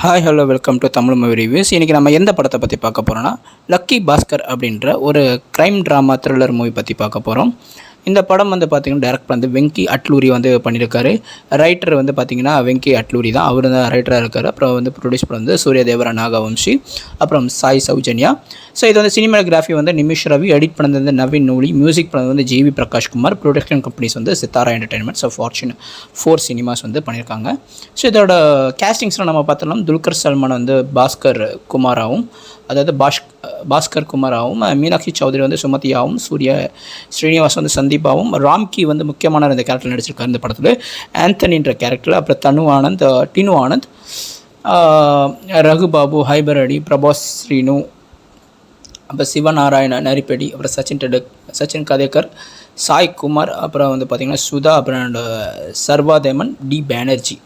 Hi hello welcome to Tamil movie reviews. இன்றைக்கி நம்ம எந்த படத்தை பற்றி பார்க்க போகிறோன்னா லக்கி பாஸ்கர் அப்படின்ற ஒரு க்ரைம் ட்ராமா த்ரில்லர் மூவி பற்றி பார்க்க போகிறோம். இந்த படம் வந்து பார்த்திங்கன்னா டைரக்டர் வந்து வெங்கி அட்லூரி வந்து பண்ணியிருக்காரு. ரைட்டர் வந்து பார்த்திங்கன்னா வெங்கி அட்லூரி தான், அவர் தான் ரைட்டராக இருக்கார். அப்புறம் வந்து ப்ரொடியூஸ் பண்ண வந்து சூரியதேவரா நாகவம்சி, அப்புறம் சாய் சௌஜன்யா. ஸோ இது வந்து சினிமாகிராஃபி வந்து நிமிஷ் ரவி, எடிட் பண்ணது வந்து நவீன் நூலி, மியூசிக் பண்ணது வந்து ஜிவி பிரகாஷ்குமார், ப்ரொடக்ஷன் கம்பெனிஸ் வந்து சித்தாரா என்டர்டைன்மெண்ட்ஸ், ஃபார்ச்சூன் 4 சினிமாஸ் வந்து பண்ணியிருக்காங்க. ஸோ இதோட கேஸ்டிங்ஸில் நம்ம பார்த்தோம்னா துல்கர் சல்மான் வந்து பாஸ்கர் குமாராவும், அதாவது பாஸ்கர் குமாராவும், மீனாட்சி சௌத்ரி வந்து சுமதியாவும், சூர்யா ஸ்ரீனிவாஸ் வந்து சந்தீபாவும், ராம்கி வந்து முக்கியமான இந்த கேரக்டர் நடிச்சிருக்காரு இந்த படத்தில், ஆந்தனின்ற கேரக்டர். அப்புறம் டினு ஆனந்த், ரகுபாபு, ஹைபர் அடி, பிரபாஸ் ஸ்ரீனு, அப்புறம் சிவநாராயண நரிப்பேடி, அப்புறம் சச்சின் கதேக்கர், சாய் குமார், அப்புறம் வந்து பார்த்திங்கன்னா சுதா, அப்புறம் சர்வாதேமன், டி பேனர்ஜி,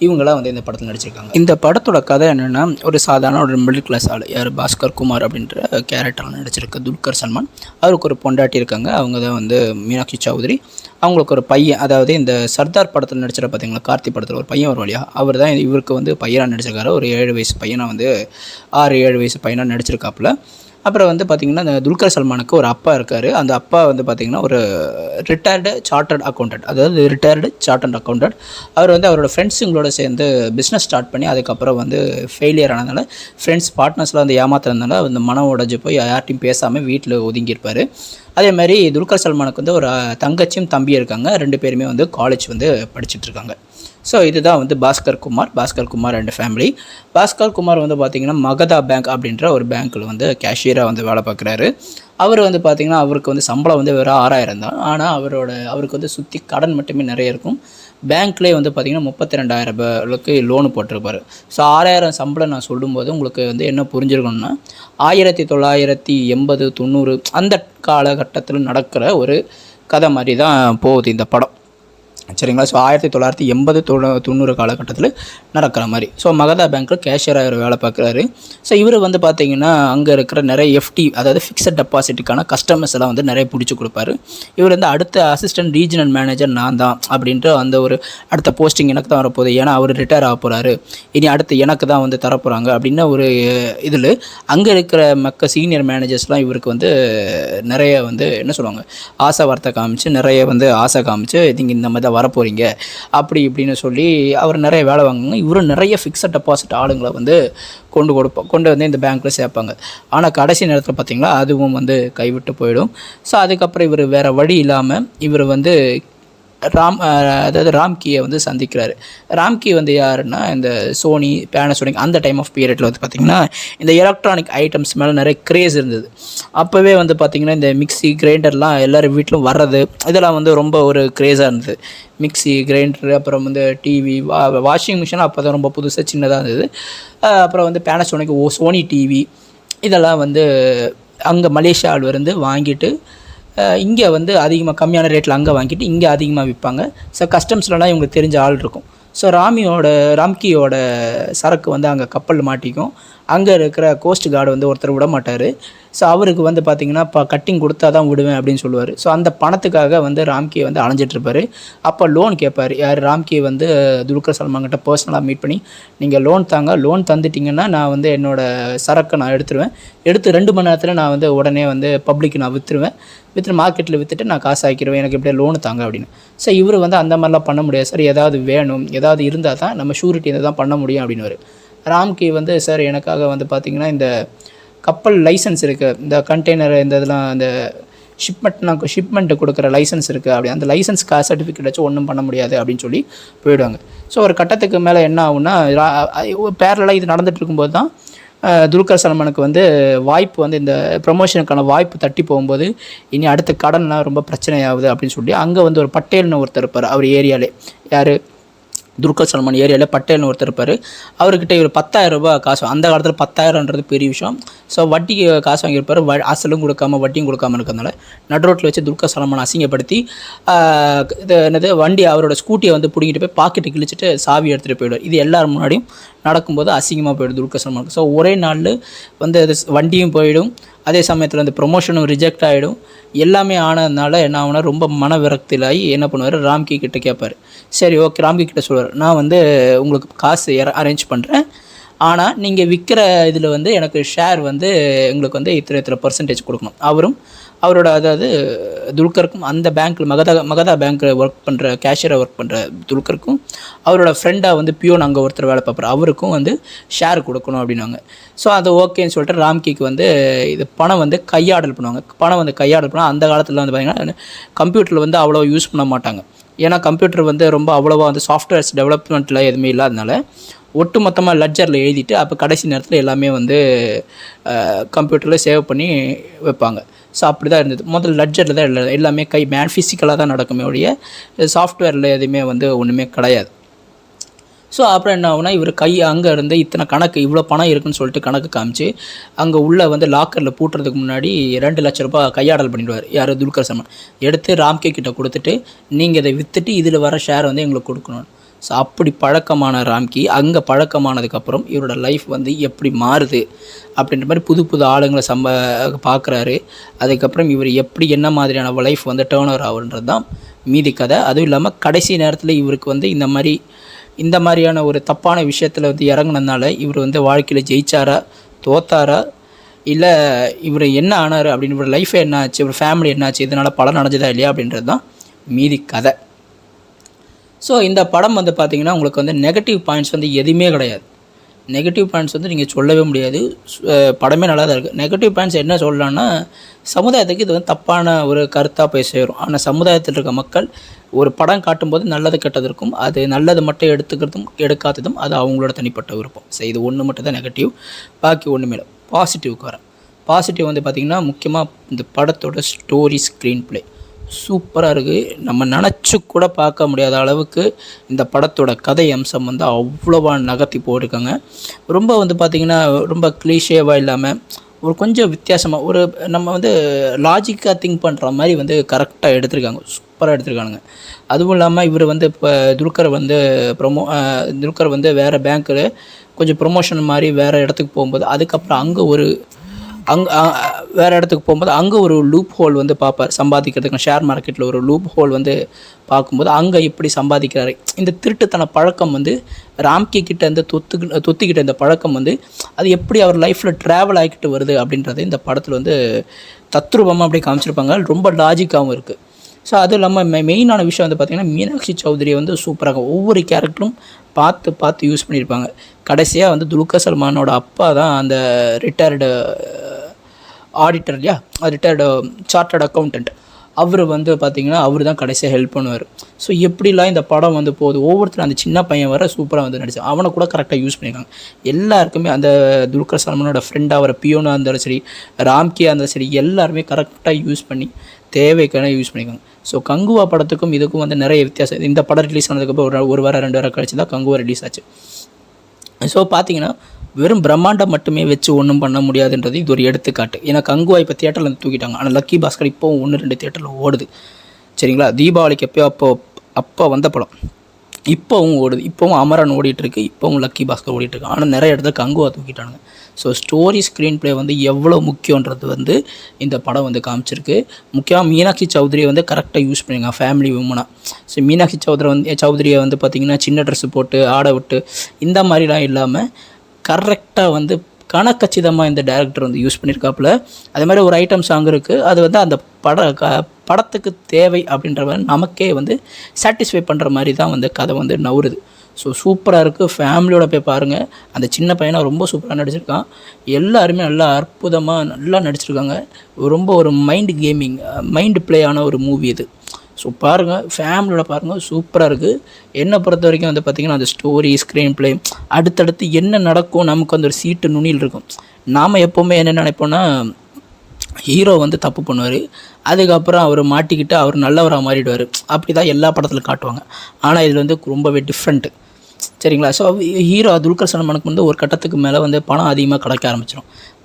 இவங்களாம் வந்து இந்த படத்தில் நடிச்சிருக்காங்க. இந்த படத்தோட கதை என்னென்னா, ஒரு சாதாரண ஒரு மிடில் கிளாஸ் ஆள் யார் பாஸ்கர் குமார் அப்படின்ற கேரக்டரில் நடிச்சிருக்க துல்கர் சல்மான். அவருக்கு ஒரு பொண்டாட்டி இருக்காங்க, அவங்க தான் வந்து மீனாட்சி சௌத்ரி. அவங்களுக்கு ஒரு பையன், அதாவது இந்த சர்தார் படத்தில் நடிச்சிட பார்த்தீங்களா, கார்த்தி படத்தில் ஒரு பையன் வரும் இல்லையா, அவர் தான் இவருக்கு வந்து பையனாக நடிச்சிருக்காரு. ஒரு 7 வயசு பையனாக வந்து 6-7 வயசு பையனாக நடிச்சிருக்காப்புல. அப்புறம் வந்து பார்த்திங்கன்னா இந்த துல்கர் சல்மானுக்கு ஒரு அப்பா இருக்கார். அந்த அப்பா வந்து பார்த்திங்கன்னா ஒரு ரிட்டையர்டு சார்ட்டர்ட் அக்கௌண்டன்ட், அதாவது ரிட்டையர்டு சார்ட்டர்ட் அக்கௌண்டன்ட். அவர் வந்து அவரோட ஃப்ரெண்ட்ஸுங்களோட சேர்ந்து பிஸ்னஸ் ஸ்டார்ட் பண்ணி அதுக்கப்புறம் வந்து ஃபெயிலியர் ஆனதுனால, ஃப்ரெண்ட்ஸ் பார்ட்னர்ஸ்லாம் வந்து ஏமாத்துறதுனால அந்த மனம் உடஞ்சி போய் யார்ட்டையும் பேசாமல் வீட்டில் ஒதுங்கியிருப்பார். அதேமாதிரி துல்கர் சல்மானுக்கு வந்து ஒரு தங்கச்சியும் தம்பியும் இருக்காங்க. 2 பேருமே வந்து காலேஜ் வந்து படிச்சுட்ருக்காங்க. ஸோ இதுதான் வந்து பாஸ்கர் குமார் அண்ட் ஃபேமிலி. பாஸ்கர் குமார் வந்து பார்த்திங்கன்னா மகதா பேங்க் அப்படின்ற ஒரு பேங்க்கில் வந்து கேஷியராக வந்து வேலை பார்க்குறாரு. அவர் வந்து பார்த்திங்கன்னா அவருக்கு வந்து சம்பளம் வந்து வெறும் 6000 தான். ஆனால் அவருக்கு வந்து சுற்றி கடன் மட்டுமே நிறைய இருக்கும். பேங்க்லேயே வந்து பார்த்திங்கன்னா 32,000 லோனு போட்டிருப்பார். ஸோ 6000 சம்பளம் நான் சொல்லும்போது உங்களுக்கு வந்து என்ன புரிஞ்சிருக்கணும்னா, 1980, 90 அந்த காலகட்டத்தில் நடக்கிற ஒரு கதை மாதிரி தான் போகுது இந்த படம், சரிங்களா. ஸோ 1980, 90 காலகட்டத்தில் நடக்கிற மாதிரி. ஸோ மகதா பேங்க்கில் கேஷியராக வேலை பார்க்குறாரு. ஸோ இவர் வந்து பார்த்திங்கன்னா அங்கே இருக்கிற நிறைய எஃப்டி, அதாவது ஃபிக்ஸட் டெபாசிட்டுக்கான கஸ்டமர்ஸ் எல்லாம் வந்து நிறைய பிடிச்சி கொடுப்பாரு. இவர் வந்து அடுத்த அசிஸ்டன்ட் ரீஜனல் மேனேஜர் நான் தான் அப்படின்ற அந்த ஒரு அடுத்த போஸ்டிங் எனக்கு தான் வரப்போகுது, ஏன்னா அவர் ரிட்டையர் ஆக போகிறாரு, இனி அடுத்து எனக்கு தான் வந்து தரப்போகிறாங்க அப்படின்ன ஒரு இதில் அங்கே இருக்கிற சீனியர் மேனேஜர்ஸ்லாம் இவருக்கு வந்து நிறைய வந்து என்ன சொல்லுவாங்க, ஆசை வார்த்தை காமிச்சு, நிறைய வந்து ஆசை காமிச்சு, நீங்கள் இந்த மாதிரி தான் வரப்போகிறீங்க அப்படி இப்படின்னு சொல்லி அவர் நிறைய வேலை வாங்குங்க. இவரும் நிறைய ஃபிக்ஸட் டெபாசிட் ஆளுங்களை வந்து கொண்டு வந்து இந்த பேங்க்கில் சேர்ப்பாங்க. ஆனால் கடைசி நேரத்தில் பார்த்திங்களா அதுவும் வந்து கைவிட்டு போயிடும். ஸோ அதுக்கப்புறம் இவர் வேறு வழி இல்லாமல் இவர் வந்து ராம்கியை வந்து சந்திக்கிறாரு. ராம்கி வந்து யாருன்னா, இந்த சோனி, பேனசோனிக் அந்த டைம் ஆஃப் பீரியடில் வந்து பார்த்திங்கன்னா இந்த எலக்ட்ரானிக் ஐட்டம்ஸ் மேலே நிறைய க்ரேஸ் இருந்தது. அப்போவே வந்து பார்த்திங்கன்னா இந்த மிக்சி, கிரைண்டர்லாம் எல்லோரும் வீட்டிலும் வர்றது, இதெல்லாம் வந்து ரொம்ப ஒரு க்ரேஸாக இருந்தது. மிக்சி, கிரைண்டரு, அப்புறம் வந்து டிவி, வாஷிங் மிஷின் அப்போ தான் ரொம்ப புதுசாக சின்னதாக இருந்தது. அப்புறம் வந்து பேனசோனிக், சோனி டிவி, இதெல்லாம் வந்து அங்கே மலேசியாவிலிருந்து வாங்கிட்டு இங்கே வந்து அதிகமாக கம்மியான ரேட்டில் அங்கே வாங்கிட்டு இங்கே அதிகமாக விற்பாங்க. ஸோ கஸ்டம்ஸ்லலாம் இவங்களுக்கு தெரிஞ்ச ஆள் இருக்கும். ஸோ ராம்கியோட சரக்கு வந்து அங்கே கப்பலில் மாட்டிக்கும். அங்கே இருக்கிற கோஸ்ட் கார்டு வந்து ஒருத்தர் விட மாட்டார். ஸோ அவருக்கு வந்து பார்த்திங்கன்னா கட்டிங் கொடுத்தா தான் விடுவேன் அப்படின்னு சொல்லுவார். ஸோ அந்த பணத்துக்காக வந்து ராம்கியை வந்து அலைஞ்சிட்ருப்பார். அப்போ லோன் கேட்பார். யார்? ராம்கியை வந்து துல்கர் சல்மான்கிட்ட பர்சனலாக மீட் பண்ணி, நீங்கள் லோன் தாங்க, லோன் தந்துட்டிங்கன்னா நான் வந்து என்னோடய சரக்கை நான் எடுத்துருவேன், எடுத்து 2 மணி நேரத்தில் நான் வந்து உடனே வந்து பப்ளிக்கு நான் விற்றுருவேன், மார்க்கெட்டில் விற்றுட்டு நான் காசு ஆக்கிடுவேன், எனக்கு எப்படியே லோனு தாங்க அப்படின்னு. ஸோ இவர் வந்து அந்த மாதிரிலாம் பண்ண முடியாது சார், ஏதாவது வேணும், ஏதாவது இருந்தால் தான் நம்ம ஷூரிட்டி இதை தான் பண்ண முடியும் அப்படின்னு. ராம்கி வந்து சார் எனக்காக வந்து பார்த்திங்கன்னா இந்த கப்பல் லைசன்ஸ் இருக்குது, இந்த கண்டெய்னர், இந்த இதெல்லாம் இந்த ஷிப்மெண்ட்டு கொடுக்குற லைசன்ஸ் இருக்குது, அப்படி அந்த லைசன்ஸ் சர்டிஃபிகேட் வச்சு ஒன்றும் பண்ண முடியாது அப்படின்னு சொல்லி போயிடுவாங்க. ஸோ ஒரு கட்டத்துக்கு மேலே என்ன ஆகுன்னா, பேரலாக இது நடந்துகிட்டு இருக்கும்போது தான் துல்கர் சல்மானுக்கு வந்து வாய்ப்பு வந்து இந்த ப்ரொமோஷனுக்கான வாய்ப்பு தட்டி போகும்போது, இனி அடுத்த கடன்லாம் ரொம்ப பிரச்சனையாகுது அப்படின்னு சொல்லி அங்கே வந்து ஒரு பட்டேல்னு ஒருத்தர் இருப்பார். அவர் ஏரியாவிலே, யார்? துல்கர் சல்மான் ஏரியாவில் பட்டேல்னு ஒருத்தர் இருப்பார். அவர்கிட்ட இவர் 10,000 ரூபாய் காசு, அந்த காலத்தில் 10,000ன்றது பெரிய விஷயம். ஸோ வட்டிக்கு காசு வாங்கியிருப்பார். அசலும் கொடுக்காம வட்டியும் கொடுக்காம இருக்கிறதுனால நடுரோட்டில் வச்சு துல்கர் சல்மான் அசிங்கப்படுத்தி வண்டி அவரோட ஸ்கூட்டியை வந்து பிடிங்கிட்டு போய் பாக்கெட்டு கிழிச்சிட்டு சாவி எடுத்துகிட்டு போயிடுவார். இது எல்லாரும் முன்னாடியும் நடக்கும்போது அசிங்கமாக போயிடும் துல்கர் சல்மானுக்கு. ஸோ ஒரே நாளில் வந்து அது வண்டியும் போயிடும், அதே சமயத்தில் அந்த ப்ரொமோஷனும் ரிஜெக்ட் ஆகிடும். எல்லாமே ஆனதுனால என்ன ஆகுனா, ரொம்ப மன விரக்தியிலாகி என்ன பண்ணுவார், ராம்கி கிட்ட கேட்பார். சரி ஓகே, ராம்கி கிட்ட சொல்லுவார், நான் வந்து உங்களுக்கு காசு அரேஞ்ச் பண்ணுறேன், ஆனால் நீங்கள் விற்கிற இதில் வந்து எனக்கு ஷேர் வந்து எங்களுக்கு வந்து இத்தனை பர்சன்டேஜ் கொடுக்கணும். அவரோட அதாவது துல்கருக்கும் அந்த பேங்க்கில் மகதா பேங்க்கில் ஒர்க் பண்ணுற கேஷியராக ஒர்க் பண்ணுற துல்கருக்கும் அவரோட ஃப்ரெண்டாக வந்து பியோன் அங்கே ஒருத்தர் வேலை பார்ப்பார் அவருக்கும் வந்து ஷேர் கொடுக்கணும் அப்படின்னாங்க. ஸோ அது ஓகேன்னு சொல்லிட்டு ராம்கிக்கு வந்து இது பணம் வந்து கையாடல் பண்ணுவாங்க. பணம் வந்து கையாடல் பண்ணால் அந்த காலத்தில் வந்து பார்த்திங்கன்னா கம்ப்யூட்டரில் வந்து அவ்வளோ யூஸ் பண்ண மாட்டாங்க. ஏன்னா கம்ப்யூட்டர் வந்து ரொம்ப அவ்வளோவா வந்து சாஃப்ட்வேர்ஸ் டெவலப்மெண்ட்டில் எதுவுமே இல்லாதனால ஒட்டு மொத்தமாக லெட்ஜரில் எழுதிட்டு அப்போ கடைசி நேரத்தில் எல்லாமே வந்து கம்ப்யூட்டரில் சேவ் பண்ணி வைப்பாங்க. ஸோ அப்படி தான் இருந்தது. முதல்ல லெட்ஜரில் தான் எல்லாமே ஃபிசிக்கலாக தான் நடக்குமே ஒழிய சாஃப்ட்வேரில் எதுவுமே வந்து ஒன்றுமே கிடையாது. ஸோ அப்புறம் என்ன ஆகுனா இவர் அங்கே இருந்து இத்தனை கணக்கு இவ்வளோ பணம் இருக்குன்னு சொல்லிட்டு கணக்கு காமிச்சு அங்கே உள்ளே வந்து லாக்கரில் பூட்டுறதுக்கு முன்னாடி 2 லட்ச ரூபாய் கையாடல் பண்ணிடுவார். யார் துல்கர் சல்மான் எடுத்து ராம்கே கிட்ட கொடுத்துட்டு நீங்கள் இதை விற்றுட்டு இதில் வர ஷேர் வந்து எங்களுக்கு கொடுக்கணும். ஸோ அப்படி பழக்கமான ராம்கி அங்கே பழக்கமானதுக்கப்புறம் இவரோட லைஃப் வந்து எப்படி மாறுது அப்படின்ற மாதிரி புது ஆளுங்களை பார்க்குறாரு. அதுக்கப்புறம் இவர் எப்படி என்ன மாதிரியான லைஃப் வந்து டேர்ன் ஓவர் ஆகுன்றது தான் மீதி கதை. அதுவும் இல்லாமல் கடைசி நேரத்தில் இவருக்கு வந்து இந்த மாதிரியான ஒரு தப்பான விஷயத்தில் வந்து இறங்குனதுனால இவர் வந்து வாழ்க்கையில் ஜெயிச்சாரா தோத்தாரா இல்லை இவர் என்ன ஆனார் அப்படின்னு இவர் லைஃபே என்ன ஆச்சு இவர் ஃபேமிலி என்ன ஆச்சு இதனால் பலன் அடைஞ்சதா இல்லையா அப்படின்றது தான் மீதி கதை. ஸோ இந்த படம் வந்து பார்த்திங்கன்னா உங்களுக்கு வந்து நெகட்டிவ் பாயிண்ட்ஸ் வந்து எதுவுமே கிடையாது. நெகட்டிவ் பாயிண்ட்ஸ் வந்து நீங்கள் சொல்லவே முடியாது. படமே நல்லா தான் இருக்குது. நெகட்டிவ் பாயிண்ட்ஸ் என்ன சொல்லலான்னா சமுதாயத்துக்கு இது வந்து தப்பான ஒரு கருத்தாக போய் சேரும். ஆனால் சமுதாயத்தில் இருக்க மக்கள் ஒரு படம் காட்டும்போது நல்லது கெட்டது இருக்கும். அது நல்லது மட்டும் எடுத்துக்கிறதும் எடுக்காததும் அது அவங்களோட தனிப்பட்ட விருப்பம். ஸோ இது ஒன்று மட்டும் தான் நெகட்டிவ், பாக்கி ஒன்றுமே இல்லை. பாசிட்டிவ்க்கு வரேன். பாசிட்டிவ் வந்து பார்த்திங்கன்னா முக்கியமாக இந்த படத்தோட ஸ்டோரி ஸ்க்ரீன் ப்ளே சூப்பராக இருக்குது. நம்ம நினச்சி கூட பார்க்க முடியாத அளவுக்கு இந்த படத்தோட கதை அம்சம் வந்து அவ்வளோவா நகர்த்தி போட்டிருக்காங்க. ரொம்ப வந்து பார்த்திங்கன்னா ரொம்ப க்ளீஷேவாக இல்லாமல் ஒரு கொஞ்சம் வித்தியாசமாக ஒரு நம்ம வந்து லாஜிக்காக திங்க் பண்ணுற மாதிரி வந்து கரெக்டாக எடுத்திருக்காங்க. சூப்பராக எடுத்திருக்கானுங்க. அதுவும் இல்லாமல் இவர் வந்து இப்போ துல்கர் வந்து வேறு பேங்க்கில் கொஞ்சம் ப்ரொமோஷன் மாதிரி வேறு இடத்துக்கு போகும்போது அதுக்கப்புறம் வேறு இடத்துக்கு போகும்போது அங்கே ஒரு லூப் ஹோல் வந்து பார்ப்பார் சம்பாதிக்கிறதுக்கு. ஷேர் மார்க்கெட்டில் ஒரு லூப் ஹோல் வந்து பார்க்கும்போது அங்கே எப்படி சம்பாதிக்கிறாரு இந்த திருட்டுத்தன பழக்கம் வந்து ராம்கி கிட்ட இந்த தொத்திக்கிட்ட இந்த பழக்கம் வந்து அது எப்படி அவர் லைஃப்பில் ட்ராவல் ஆகிக்கிட்டு வருது அப்படின்றது இந்த படத்தில் வந்து தத்ரூபமாக அப்படி காமிச்சிருப்பாங்க. ரொம்ப லாஜிக்காகவும் இருக்குது. ஸோ அதுவும் இல்லாமல் மெயினான விஷயம் வந்து பார்த்திங்கன்னா மீனாட்சி சௌத்ரி வந்து சூப்பராக ஒவ்வொரு கேரக்டரும் பார்த்து யூஸ் பண்ணியிருப்பாங்க. கடைசியாக வந்து துல்கர் சல்மானோட அப்பா தான் அந்த ரிட்டையர்டு ஆடிட்டர் இல்லையா, ரிட்டையர்டு சார்ட்டர்ட் அக்கௌண்டன்ட். அவர் வந்து பார்த்திங்கன்னா அவர் தான் கடைசியாக ஹெல்ப் பண்ணுவார். ஸோ எப்படிலாம் இந்த படம் வந்து போகுது ஒவ்வொருத்தரும் அந்த சின்ன பையன் வர சூப்பராக வந்து நடிச்சான். அவனை கூட கரெக்டாக யூஸ் பண்ணியிருக்காங்க. எல்லாருக்குமே அந்த துல்கர் சல்மானோட ஃப்ரெண்டாக வர பியோனாக இருந்தாலும் சரி ராம்கியாக இருந்தாலும் சரி எல்லாருமே கரெக்டாக யூஸ் பண்ணி தேவைக்கான யூஸ் பண்ணியிருக்காங்க. ஸோ கங்குவா படத்துக்கும் இதுக்கும் வந்து நிறைய வித்தியாசம். இந்த படம் ரிலீஸ் ஆனதுக்கப்புறம் ஒரு வாரம் 2 வாரம் கழிச்சு தான் கங்குவா ரிலீஸ் ஆச்சு. ஸோ பார்த்தீங்கன்னா வெறும் பிரம்மாண்டம் மட்டுமே வச்சு ஒன்றும் பண்ண முடியாதுன்றது இது ஒரு எடுத்துக்காட்டு. ஏன்னா கங்குவா இப்போ தியேட்டரில் வந்து தூக்கிட்டாங்க. ஆனால் லக்கி பாஸ்கர் இப்போவும் 1-2 தியேட்டரில் ஓடுது. சரிங்களா, தீபாவளிக்கு அப்போ வந்த படம் இப்போவும் ஓடுது. இப்போவும் அமரன் ஓடிட்டுருக்கு, இப்போவும் லக்கி பாஸ்கர் ஓடிட்டுருக்கு. ஆனால் நிறைய இடத்துல கங்குவா தூக்கிட்டானுங்க. ஸோ ஸ்டோரி ஸ்க்ரீன் ப்ளே வந்து எவ்வளோ முக்கியன்றது வந்து இந்த படம் வந்து காமிச்சிருக்கு. முக்கியமாக மீனாட்சி சௌத்ரியை வந்து கரெக்டாக யூஸ் பண்ணிங்க ஃபேமிலி உமனாக. ஸோ மீனாட்சி சௌத்ரியை வந்து பார்த்திங்கன்னா சின்ன ட்ரெஸ்ஸு போட்டு ஆட விட்டு இந்த மாதிரிலாம் இல்லாமல் கரெக்டாக வந்து கணக்கச்சிதமாக இந்த டைரக்டர் வந்து யூஸ் பண்ணியிருக்காப்புல. அதே மாதிரி ஒரு ஐட்டம் சாங் இருக்குது. அது வந்து அந்த படத்துக்கு தேவை அப்படின்ற மாதிரி நமக்கே வந்து சாட்டிஸ்ஃபை பண்ணுற மாதிரி தான் வந்து கதை வந்து நவுறுது. ஸோ சூப்பராக இருக்குது. ஃபேமிலியோட போய் பாருங்கள். அந்த சின்ன பையனை ரொம்ப சூப்பராக நடிச்சிருக்கான். எல்லாருமே நல்லா அற்புதமாக நல்லா நடிச்சிருக்காங்க. ரொம்ப ஒரு மைண்டு ப்ளே ஆன ஒரு மூவி இது. ஸோ பாருங்கள், ஃபேமிலியோட பாருங்கள், சூப்பராக இருக்குது. என்னை பொறுத்த வரைக்கும் வந்து பார்த்திங்கன்னா அந்த ஸ்டோரி ஸ்க்ரீன் ப்ளே அடுத்தடுத்து என்ன நடக்கும் நமக்கு அந்த ஒரு சீட்டு நுனியில் இருக்கும். நாம் எப்போவுமே என்ன நினைப்போன்னா ஹீரோ வந்து தப்பு பண்ணுவார், அதுக்கப்புறம் அவர் மாட்டிக்கிட்டு அவர் நல்லவராக மாறிடுவார். அப்படி தான் எல்லா படத்துலையும் காட்டுவாங்க. ஆனால் இதில் வந்து ரொம்பவே டிஃப்ரெண்ட்டு. சரிங்களா. ஸோ ஹீரோ துல்கர் சல்மானுக்கு வந்து ஒரு கட்டத்துக்கு மேலே வந்து பணம் அதிகமாக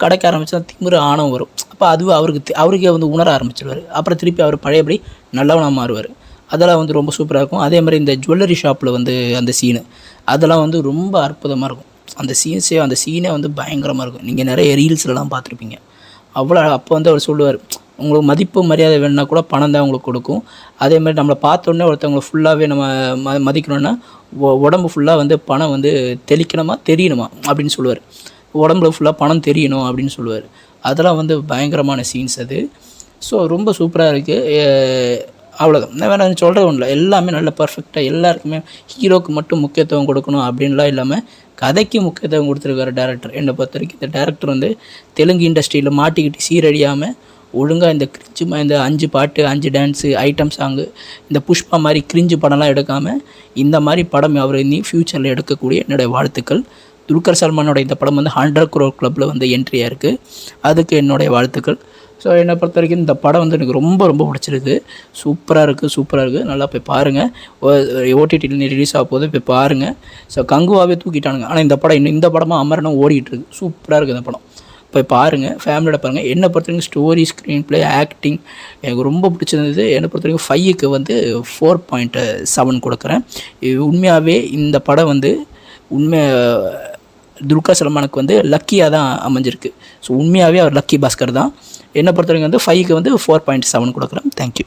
கிடைக்க ஆரம்பிச்சா திமிரு ஆணவம் வரும். அப்போ அதுவும் அவருக்கே வந்து உணர ஆரம்பிச்சிடுவார். அப்புறம் திருப்பி அவர் பழையபடி நல்லவனாக மாறுவார். அதெல்லாம் வந்து ரொம்ப சூப்பராக இருக்கும். அதே மாதிரி இந்த ஜுவல்லரி ஷாப்பில் வந்து அந்த சீனு அதெல்லாம் வந்து ரொம்ப அற்புதமாக இருக்கும். அந்த சீனே வந்து பயங்கரமாக இருக்கும். நீங்கள் நிறைய ரீல்ஸ்லாம் பார்த்துருப்பீங்க. அப்போ வந்து அவர் சொல்லுவார், உங்களுக்கு மதிப்பு மரியாதை வேணுன்னா கூட பணம் தான் உங்களுக்கு கொடுக்கும். அதேமாதிரி நம்மளை பார்த்தோன்னே ஒருத்தவங்களை ஃபுல்லாகவே நம்ம மதிக்கணும்னா உடம்பு ஃபுல்லாக வந்து பணம் வந்து தெளிக்கணுமா தெரியணுமா அப்படின்னு சொல்லுவார். உடம்புல ஃபுல்லாக பணம் தெரியணும் அப்படின்னு சொல்லுவார். அதெல்லாம் வந்து பயங்கரமான சீன்ஸ் அது. ஸோ ரொம்ப சூப்பராக இருக்குது. அவ்வளோதான், நான் வேறு சொல்கிறது ஒன்றும் இல்லை. எல்லாமே நல்ல பர்ஃபெக்டாக எல்லாருக்குமே ஹீரோக்கு மட்டும் முக்கியத்துவம் கொடுக்கணும் அப்படின்லாம் இல்லாமல் கதைக்கு முக்கியத்துவம் கொடுத்துருக்காரு டேரக்டர். என்னை பொறுத்த வரைக்கும் இந்த டேரக்டர் வந்து தெலுங்கு இண்டஸ்ட்ரியில் மாட்டிக்கிட்டு சீரடியாமல் ஒழுங்காக இந்த இந்த 5 பாட்டு 5 டான்ஸு ஐட்டம் சாங்கு இந்த புஷ்பா மாதிரி கிரிஞ்சு படம்லாம் எடுக்காமல் இந்த மாதிரி படம் அவர் இனி ஃப்யூச்சரில் எடுக்கக்கூடிய என்னுடைய வாழ்த்துக்கள். துல்கர் சல்மானோட இந்த படம் வந்து 100 crore கிளப்பில் வந்து என்ட்ரியாக இருக்குது. அதுக்கு என்னுடைய வாழ்த்துக்கள். ஸோ என்னை பொறுத்த வரைக்கும் இந்த படம் வந்து எனக்கு ரொம்ப ரொம்ப பிடிச்சிருக்கு. சூப்பராக இருக்குது. நல்லா போய் பாருங்கள். ஓடிடியில் ரிலீஸ் ஆக போது போய் பாருங்கள். ஸோ கங்குவாவே தூக்கிட்டானுங்க. ஆனால் இந்த படமாக அமரனும் ஓடிட்டுருக்கு. சூப்பராக இருக்குது இந்த படம். போய் பாருங்கள், ஃபேமிலியோட பாருங்கள். என்னை பொறுத்த வரைக்கும் ஸ்டோரி, ஸ்க்ரீன் ப்ளே, ஆக்டிங் எனக்கு ரொம்ப பிடிச்சிருந்தது. என்னை பொறுத்த வரைக்கும் 5க்கு வந்து 4.7 கொடுக்குறேன். உண்மையாகவே இந்த படம் வந்து துல்கர் சல்மானுக்கு வந்து லக்கியாக தான் அமைஞ்சிருக்கு. ஸோ உண்மையாகவே அவர் லக்கி பாஸ்கர் தான். என்னை பொறுத்த வரைக்கும் வந்து 5க்கு வந்து 4.7 கொடுக்குறேன். தேங்க்யூ.